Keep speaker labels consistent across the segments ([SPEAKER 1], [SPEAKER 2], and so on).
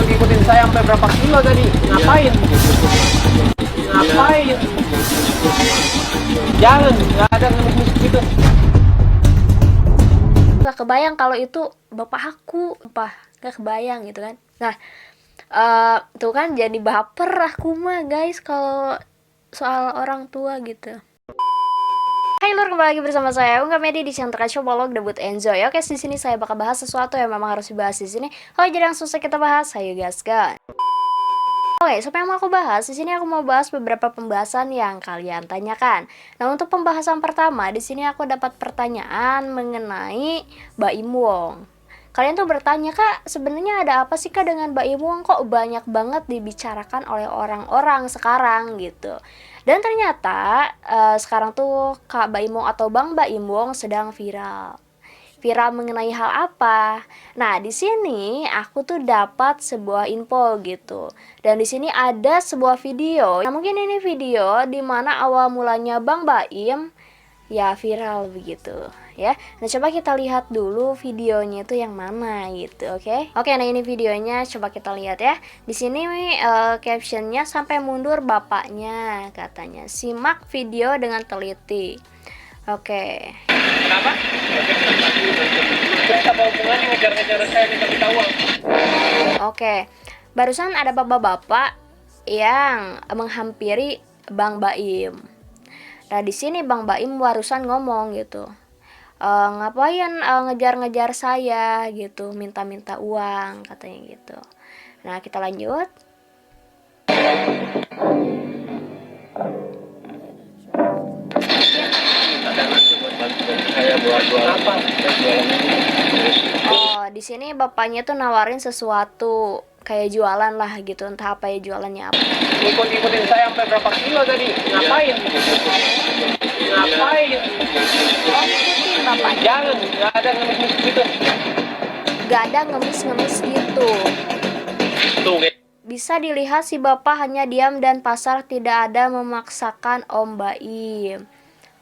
[SPEAKER 1] ngikutin saya sampai berapa kilo tadi? Ngapain? Ngapain? Jangan, nggak ada ngemis gitu.
[SPEAKER 2] Gak kebayang kalau itu bapak aku, gak kebayang gitu kan. Nah, tuh kan jadi baper aku mah guys kalau soal orang tua gitu. Hai lur, kembali lagi bersama saya Unggah Medi di channel Show Blog Debut Enjoy. Oke, di sini saya bakal bahas sesuatu yang memang harus dibahas di sini. Kalau jadi langsung saja kita bahas, ayo gaskan. Oke, siapa yang mau aku bahas? Di sini aku mau bahas beberapa pembahasan yang kalian tanyakan. Nah, untuk pembahasan pertama, di sini aku dapat pertanyaan mengenai Baim Wong. Kalian tuh bertanya, Kak, sebenarnya ada apa sih Kak dengan Baim Wong? Kok banyak banget dibicarakan oleh orang-orang sekarang gitu. Dan ternyata sekarang tuh Kak Baim Wong atau Bang Baim Wong sedang viral. Viral mengenai hal apa? Nah, di sini aku tuh dapat sebuah info gitu. Dan di sini ada sebuah video. Nah, mungkin ini video di mana awal mulanya Bang Baim ya viral begitu ya. Nah, coba kita lihat dulu videonya itu yang mana gitu, oke? Oke, nah ini videonya coba kita lihat ya. Di sini captionnya sampai mundur bapaknya katanya. Simak video dengan teliti. Oke.
[SPEAKER 1] Kenapa? Terus apa hubungannya ngejar-ngejar saya minta uang?
[SPEAKER 2] Oke, barusan ada bapak-bapak yang menghampiri Bang Baim. Nah, di sini Bang Baim barusan ngomong gitu, ngapain ngejar-ngejar saya gitu, minta-minta uang katanya gitu. Nah, kita lanjut. Oh, di sini bapaknya tuh nawarin sesuatu kayak jualan lah gitu, entah apa ya jualannya apa.
[SPEAKER 1] Ngikutin saya sampai berapa kilo tadi? Ngapain? Ngapain?
[SPEAKER 2] Oh, ngikutin bapak.
[SPEAKER 1] Jangan, nggak ada ngemis gitu.
[SPEAKER 2] Gak ada ngemis-ngemis gitu.
[SPEAKER 1] Tuh,
[SPEAKER 2] Bisa dilihat si bapak hanya diam dan pasar, tidak ada memaksakan Om Baim.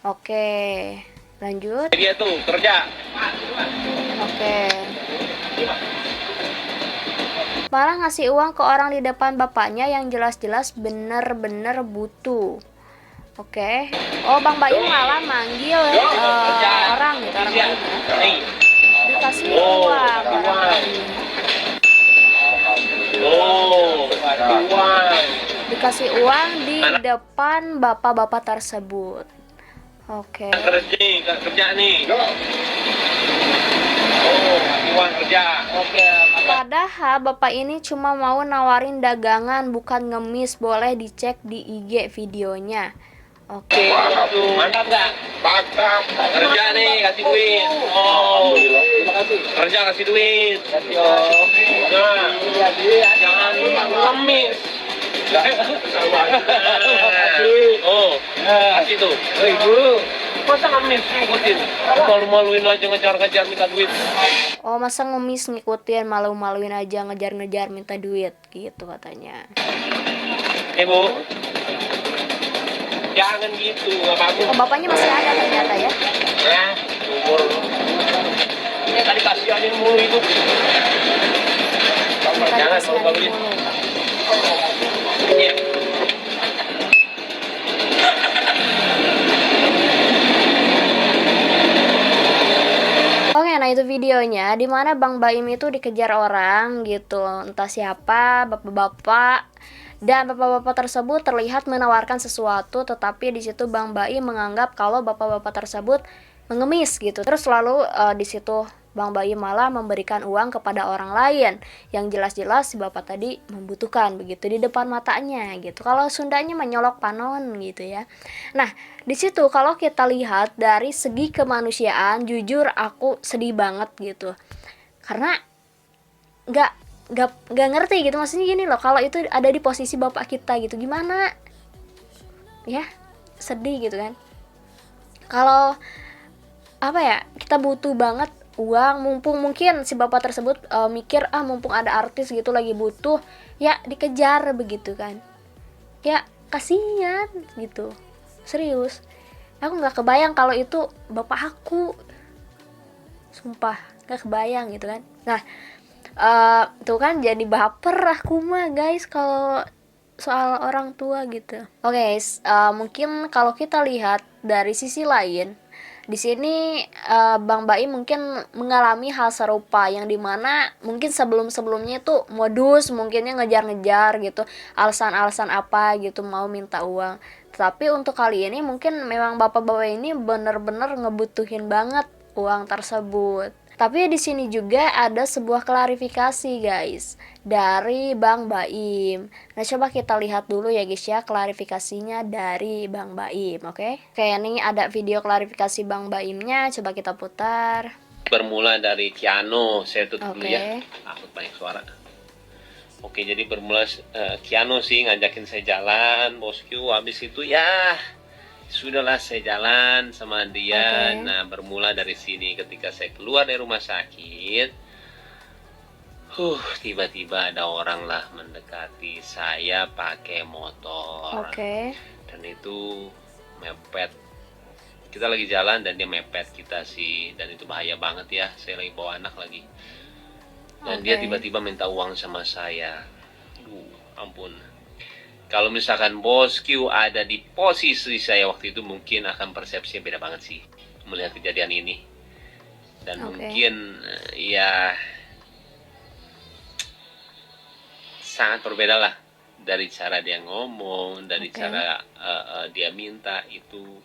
[SPEAKER 2] Oke, lanjut.
[SPEAKER 1] dia tuh kerja.
[SPEAKER 2] Oke. Malah ngasih uang ke orang di depan bapaknya yang jelas-jelas bener-bener butuh. Oke. Oh, Bang Baim malah manggil orang gitu, orang lain ya. Dikasih uang. Dikasih uang di depan bapak-bapak tersebut. Oke.
[SPEAKER 1] Kerja nih. Uang kerja. Oke.
[SPEAKER 2] Padahal bapak ini cuma mau nawarin dagangan, bukan ngemis. Boleh dicek di IG videonya. Oke.
[SPEAKER 1] Mantap nggak? Mantap. Kerja nih, kasih duit. Oh, terima kasih. Kerja kasih duit. Nah, jangan ngemis. Oh, kasih tuh. Ibu, masa ngemis ngikutin? Malu-maluin aja ngejar-ngejar minta duit.
[SPEAKER 2] Oh, masa ngemis ngikutin, malu-maluin aja ngejar-ngejar minta duit gitu katanya.
[SPEAKER 1] Ibu, jangan gitu, nggak bagus.
[SPEAKER 2] Oh, bapaknya masih ada ternyata ya.
[SPEAKER 1] Nah, umur ini tadi kasihanin mulu itu. Jangan malu-maluin. Iya.
[SPEAKER 2] Oke, nah itu videonya dimana Bang Baim itu dikejar orang gitu, entah siapa, bapak-bapak, dan bapak-bapak tersebut terlihat menawarkan sesuatu, tetapi di situ Bang Baim menganggap kalau bapak-bapak tersebut mengemis gitu. Terus lalu di situ Bang Baim malah memberikan uang kepada orang lain yang jelas-jelas si bapak tadi membutuhkan begitu di depan matanya gitu. Kalau Sundanya menyolok panon gitu ya. Nah, di situ kalau kita lihat dari segi kemanusiaan, jujur aku sedih banget gitu. Karena nggak ngerti gitu, maksudnya gini loh, kalau itu ada di posisi bapak kita gitu gimana ya, sedih gitu kan. Kalau apa ya, kita butuh banget uang, mumpung mungkin si bapak tersebut mikir mumpung ada artis gitu lagi butuh, ya dikejar begitu kan. Ya kasihan gitu, serius aku nggak kebayang kalau itu bapak aku, sumpah nggak kebayang gitu kan. Nah, Tuh kan jadi baper aku mah guys kalau soal orang tua gitu. Oke, mungkin kalau kita lihat dari sisi lain, di sini Bang Baim mungkin mengalami hal serupa yang dimana mungkin sebelum-sebelumnya itu modus mungkinnya ngejar-ngejar gitu, alasan-alasan apa gitu mau minta uang. Tapi untuk kali ini mungkin memang bapak-bapak ini bener-bener ngebutuhin banget uang tersebut. Tapi di sini juga ada sebuah klarifikasi guys dari Bang Baim. Nah coba kita lihat dulu ya guys ya klarifikasinya dari Bang Baim, oke? Kayak ini ada video klarifikasi Bang Baimnya, coba kita putar.
[SPEAKER 1] Bermula dari Kiano, saya tutup dulu ya.
[SPEAKER 2] Oke.
[SPEAKER 1] Aku banyak suara. Oke, jadi bermula Kiano sih ngajakin saya jalan, bosku. Habis itu ya sudahlah saya jalan sama dia.
[SPEAKER 2] Oke.
[SPEAKER 1] Nah, bermula dari sini ketika saya keluar dari rumah sakit. Tiba-tiba ada orang lah mendekati saya pakai motor.
[SPEAKER 2] Oke.
[SPEAKER 1] Dan itu mepet. Kita lagi jalan dan dia mepet kita sih, dan itu bahaya banget ya. Saya lagi bawa anak lagi. Dan dia
[SPEAKER 2] Oke.
[SPEAKER 1] tiba-tiba minta uang sama saya. Ampun. Kalau misalkan bos Q ada di posisi saya waktu itu, mungkin akan persepsinya beda banget sih melihat kejadian ini. Dan
[SPEAKER 2] Oke.
[SPEAKER 1] mungkin ya sangat berbeda lah dari cara dia ngomong, dari
[SPEAKER 2] Oke.
[SPEAKER 1] cara dia minta itu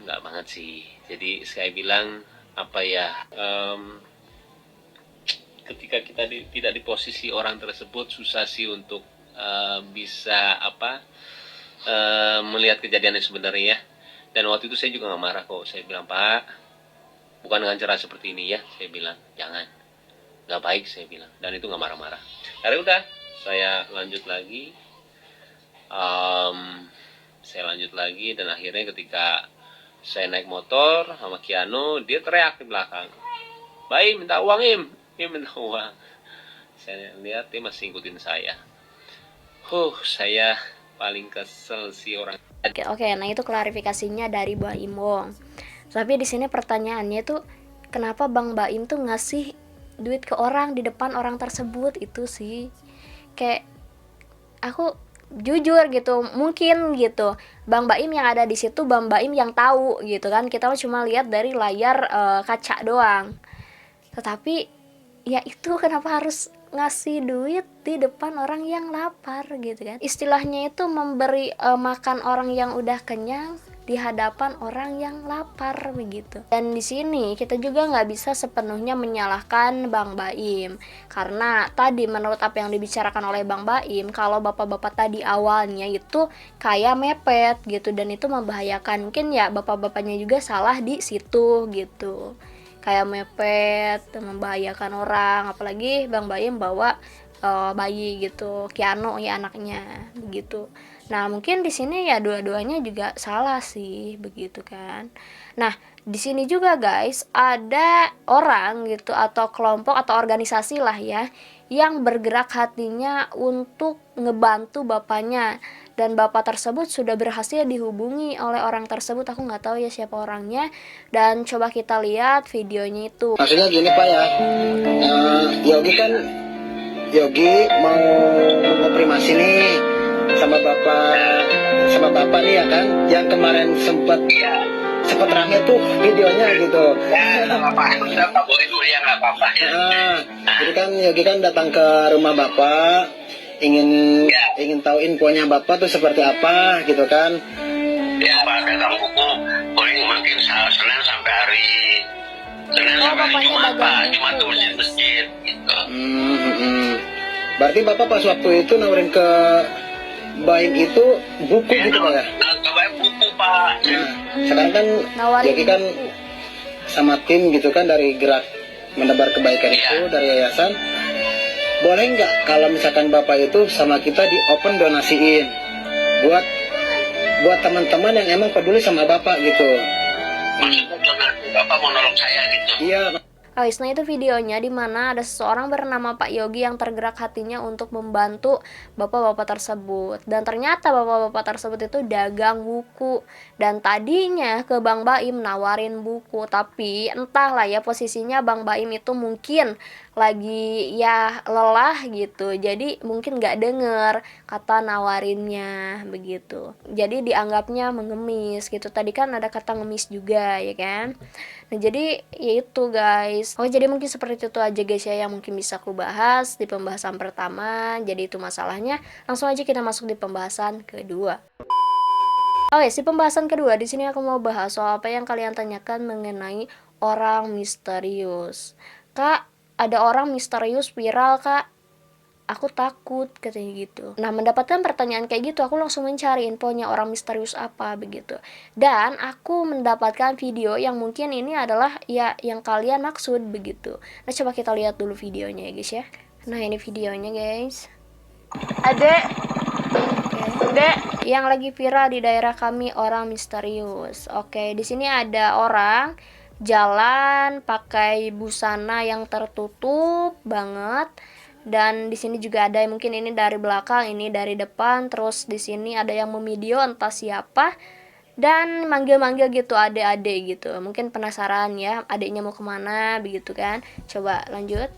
[SPEAKER 1] nggak banget sih. Jadi saya bilang apa ya, ketika kita tidak di posisi orang tersebut susah sih untuk bisa melihat kejadian yang sebenarnya ya. Dan waktu itu saya juga nggak marah kok. Saya bilang, Pak, bukan dengan cara seperti ini ya. Saya bilang jangan, nggak baik saya bilang. Dan itu nggak marah-marah. Karena udah saya lanjut lagi, dan akhirnya ketika saya naik motor sama Kiano, dia teriak di belakang, Baim minta uang, Im minta uang. Saya lihat dia masih ngikutin saya. Saya paling kesel sih orang.
[SPEAKER 2] Oke, nah itu klarifikasinya dari Bang Imong. Tapi di sini pertanyaannya tuh kenapa Bang Baim tuh ngasih duit ke orang di depan orang tersebut itu sih. Kayak aku jujur gitu, mungkin gitu. Bang Baim yang ada di situ, Bang Baim yang tahu gitu kan. Kita cuma lihat dari layar kaca doang. Tetapi ya itu kenapa harus ngasih duit di depan orang yang lapar gitu kan. Istilahnya itu memberi makan orang yang udah kenyang di hadapan orang yang lapar begitu. Dan di sini kita juga nggak bisa sepenuhnya menyalahkan Bang Baim, karena tadi menurut apa yang dibicarakan oleh Bang Baim, kalau bapak-bapak tadi awalnya itu kayak mepet gitu dan itu membahayakan. Mungkin ya bapak-bapaknya juga salah di situ gitu, kayak mepet membahayakan orang, apalagi Bang Baim bawa bayi gitu, Kiano ya anaknya begitu. Nah mungkin di sini ya dua-duanya juga salah sih begitu kan. Nah di sini juga guys ada orang gitu atau kelompok atau organisasi lah ya yang bergerak hatinya untuk ngebantu bapaknya, dan bapak tersebut sudah berhasil dihubungi oleh orang tersebut. Aku nggak tahu ya siapa orangnya, dan coba kita lihat videonya itu.
[SPEAKER 3] Maksudnya gini Pak ya, Yogi mau mengomprimasi nih sama bapak nih ya kan, yang kemarin sempat rame tuh videonya gitu. Jadi kan Yogi kan datang ke rumah bapak, ingin tahu infonya bapak tuh seperti apa gitu kan.
[SPEAKER 4] Ya Pak, dagang buku paling mungkin Senin sampai hari Jumat Pak, Jumat tuh masjid gitu.
[SPEAKER 3] Berarti bapak pas waktu itu nawarin ke Baim itu buku gitu Pak ya?
[SPEAKER 4] Nawarin buku Pak.
[SPEAKER 3] Nah, sekarang kan
[SPEAKER 2] Nawarin
[SPEAKER 3] Yogi kan sama tim gitu kan dari gerak menebar kebaikan itu dari yayasan. Boleh nggak kalau misalkan bapak itu sama kita di open donasiin buat teman-teman yang emang peduli sama bapak gitu.
[SPEAKER 4] Maksudnya bapak mau nolong saya gitu.
[SPEAKER 3] Iya.
[SPEAKER 2] Guys, nah itu videonya di mana ada seseorang bernama Pak Yogi yang tergerak hatinya untuk membantu bapak-bapak tersebut. Dan ternyata bapak-bapak tersebut itu dagang buku. Dan tadinya ke Bang Baim nawarin buku, tapi entahlah ya posisinya Bang Baim itu mungkin lagi ya lelah gitu, jadi mungkin nggak denger kata nawarinnya begitu, jadi dianggapnya mengemis gitu. Tadi kan ada kata ngemis juga ya kan. Nah jadi ya itu guys. Oh jadi mungkin seperti itu aja guys ya yang mungkin bisa aku bahas di pembahasan pertama. Jadi itu masalahnya. Langsung aja kita masuk di pembahasan kedua. Oke, si pembahasan kedua di sini aku mau bahas soal apa yang kalian tanyakan mengenai orang misterius. Kak, ada orang misterius viral kak, aku takut katanya gitu. Nah mendapatkan pertanyaan kayak gitu, aku langsung mencari infonya orang misterius apa begitu, dan aku mendapatkan video yang mungkin ini adalah ya yang kalian maksud begitu. Nah coba kita lihat dulu videonya ya guys ya. Nah ini videonya guys. Adek, Dek, yang lagi viral di daerah kami orang misterius. Oke, di sini ada orang jalan pakai busana yang tertutup banget. Dan di sini juga ada yang mungkin ini dari belakang, ini dari depan. Terus di sini ada yang memvideo entah siapa dan manggil-manggil gitu adek-adek gitu. Mungkin penasaran ya adeknya mau kemana begitu kan. Coba lanjut.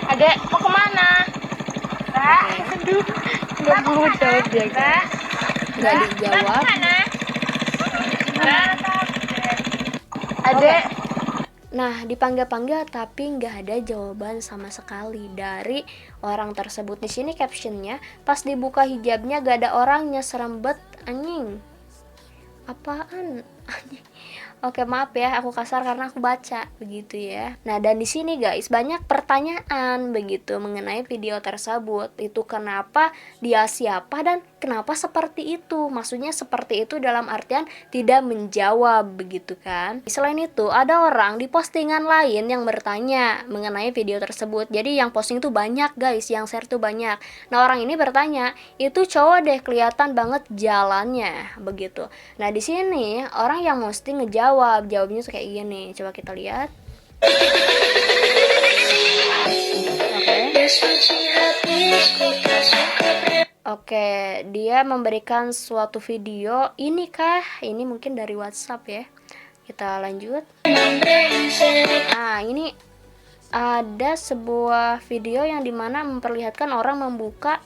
[SPEAKER 2] Adek mau kemana? Aduh, nggak mau jawab ya guys. Nggak dijawab. Adek. Nah, dipanggil-panggil tapi nggak ada jawaban sama sekali dari orang tersebut. Di sini captionnya, pas dibuka hijabnya gak ada orangnya, serem bet anjing. Apaan? Anjing. Oke, maaf ya, aku kasar karena aku baca begitu ya. Nah, dan di sini guys banyak pertanyaan begitu mengenai video tersebut. Itu kenapa dia siapa dan kenapa seperti itu? Maksudnya seperti itu dalam artian tidak menjawab begitu kan. Selain itu, ada orang di postingan lain yang bertanya mengenai video tersebut. Jadi yang posting tuh banyak guys, yang share tuh banyak. Nah, orang ini bertanya, "Itu cowok deh kelihatan banget jalannya." Begitu. Nah, di sini orang yang mesti ngejawab, jawabnya tuh kayak gini. Coba kita lihat. Oke, dia memberikan suatu video. Ini kah? Ini mungkin dari WhatsApp ya. Kita lanjut. Nah, ini ada sebuah video yang dimana memperlihatkan orang membuka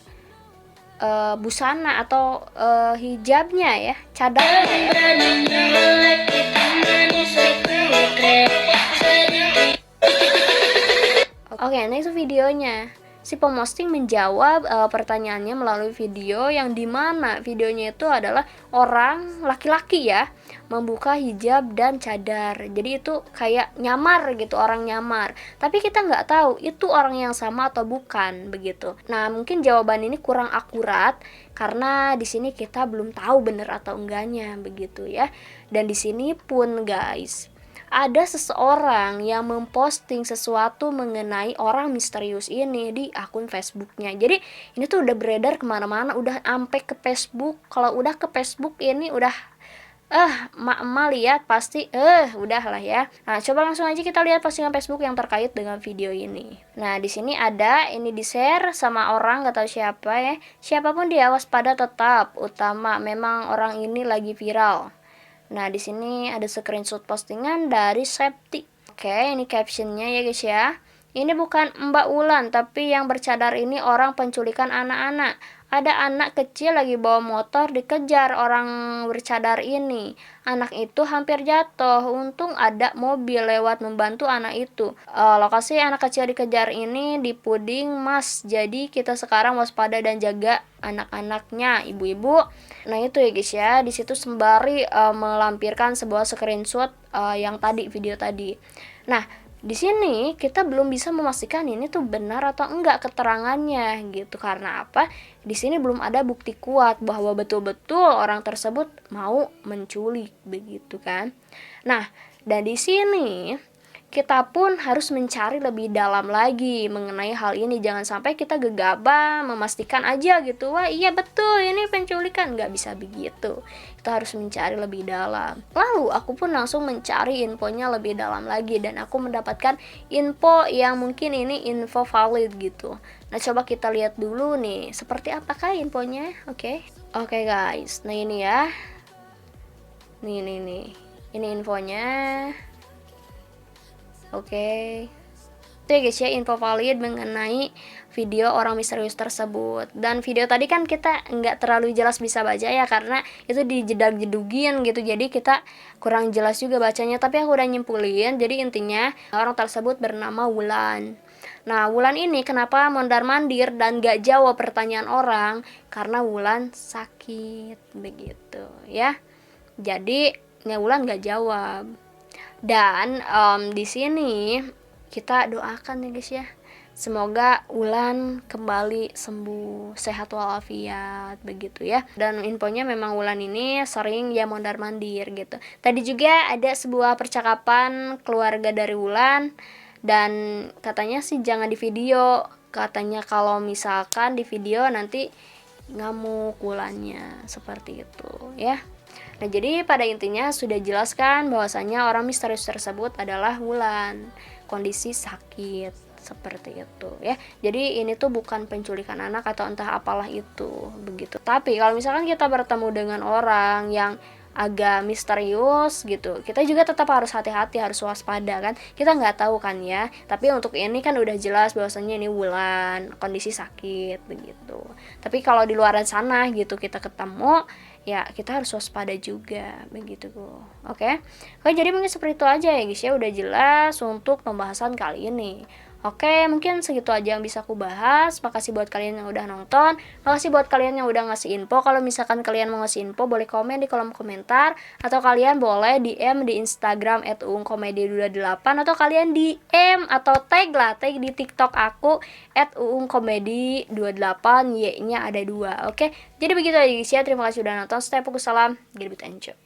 [SPEAKER 2] busana atau hijabnya ya, cadarnya ya. Oke, nah itu videonya. Si pemosting menjawab pertanyaannya melalui video yang dimana videonya itu adalah orang laki-laki ya membuka hijab dan cadar. Jadi itu kayak nyamar gitu, orang nyamar. Tapi kita nggak tahu itu orang yang sama atau bukan begitu. Nah mungkin jawaban ini kurang akurat karena di sini kita belum tahu benar atau enggaknya begitu ya. Dan di sini pun guys, ada seseorang yang memposting sesuatu mengenai orang misterius ini di akun Facebooknya. Jadi ini tuh udah beredar kemana-mana, udah sampai ke Facebook. Kalau udah ke Facebook ini udah emak-emak lihat pasti udahlah ya. Nah coba langsung aja kita lihat postingan Facebook yang terkait dengan video ini. Nah di sini ada, ini di share sama orang gak tahu siapa ya. Siapapun dia waspada tetap, utama memang orang ini lagi viral. Nah, di sini ada screenshot postingan dari Septi. Oke, ini captionnya ya guys ya. Ini bukan Mbak Ulan, tapi yang bercadar ini orang penculikan anak-anak. Ada anak kecil lagi bawa motor dikejar orang bercadar ini. Anak itu hampir jatuh. Untung ada mobil lewat membantu anak itu. Lokasi anak kecil dikejar ini di Puding Mas. Jadi kita sekarang waspada dan jaga anak-anaknya, ibu-ibu. Nah itu ya guys ya. Di situ sembari melampirkan sebuah screenshot yang tadi, video tadi. Nah di sini kita belum bisa memastikan ini tuh benar atau enggak keterangannya gitu. Karena apa? Di sini belum ada bukti kuat bahwa betul-betul orang tersebut mau menculik begitu kan. Nah, dan di sini kita pun harus mencari lebih dalam lagi mengenai hal ini. Jangan sampai kita gegabah memastikan aja gitu, wah iya betul ini penculikan. Nggak bisa begitu, kita harus mencari lebih dalam. Lalu aku pun langsung mencari infonya lebih dalam lagi, dan aku mendapatkan info yang mungkin ini info valid gitu. Nah coba kita lihat dulu nih seperti apakah infonya. Oke guys, nah ini ya, nih ini infonya. Oke. Itu ya guys ya, info valid mengenai video orang misterius tersebut. Dan video tadi kan kita nggak terlalu jelas bisa baca ya, karena itu dijedag-jedugin gitu, jadi kita kurang jelas juga bacanya. Tapi aku udah nyimpulin, jadi intinya orang tersebut bernama Wulan. Nah, Wulan ini kenapa mondar-mandir dan gak jawab pertanyaan orang? Karena Wulan sakit, begitu ya. Jadi Wulan gak jawab. Dan di sini kita doakan ya guys ya, semoga Wulan kembali sembuh, sehat walafiat, begitu ya. Dan infonya memang Wulan ini sering ya mondar-mandir gitu. Tadi juga ada sebuah percakapan keluarga dari Wulan, dan katanya sih jangan di video, katanya kalau misalkan di video nanti ngamuk Wulannya, seperti itu ya. Nah, jadi pada intinya sudah jelaskan bahwasanya orang misterius tersebut adalah Wulan, kondisi sakit, seperti itu ya. Jadi ini tuh bukan penculikan anak atau entah apalah itu, begitu. Tapi kalau misalkan kita bertemu dengan orang yang agak misterius gitu, kita juga tetap harus hati-hati, harus waspada kan, kita nggak tahu kan ya. Tapi untuk ini kan udah jelas bahwasanya ini Wulan, kondisi sakit, begitu. Tapi kalau di luar sana gitu kita ketemu, ya kita harus waspada juga, begitu. Oke, jadi mungkin seperti itu aja ya guys ya, udah jelas untuk pembahasan kali ini. Oke, mungkin segitu aja yang bisa aku bahas. Makasih buat kalian yang udah nonton, makasih buat kalian yang udah ngasih info. Kalau misalkan kalian mau ngasih info, boleh komen di kolom komentar, atau kalian boleh DM di Instagram @uungkomedi28, atau kalian DM atau tag di TikTok aku @uungkomedi28, Y-nya ada 2. Oke, jadi begitu aja guys ya. Terima kasih udah nonton. Stay fokus, salam, Gilbit Enjoy.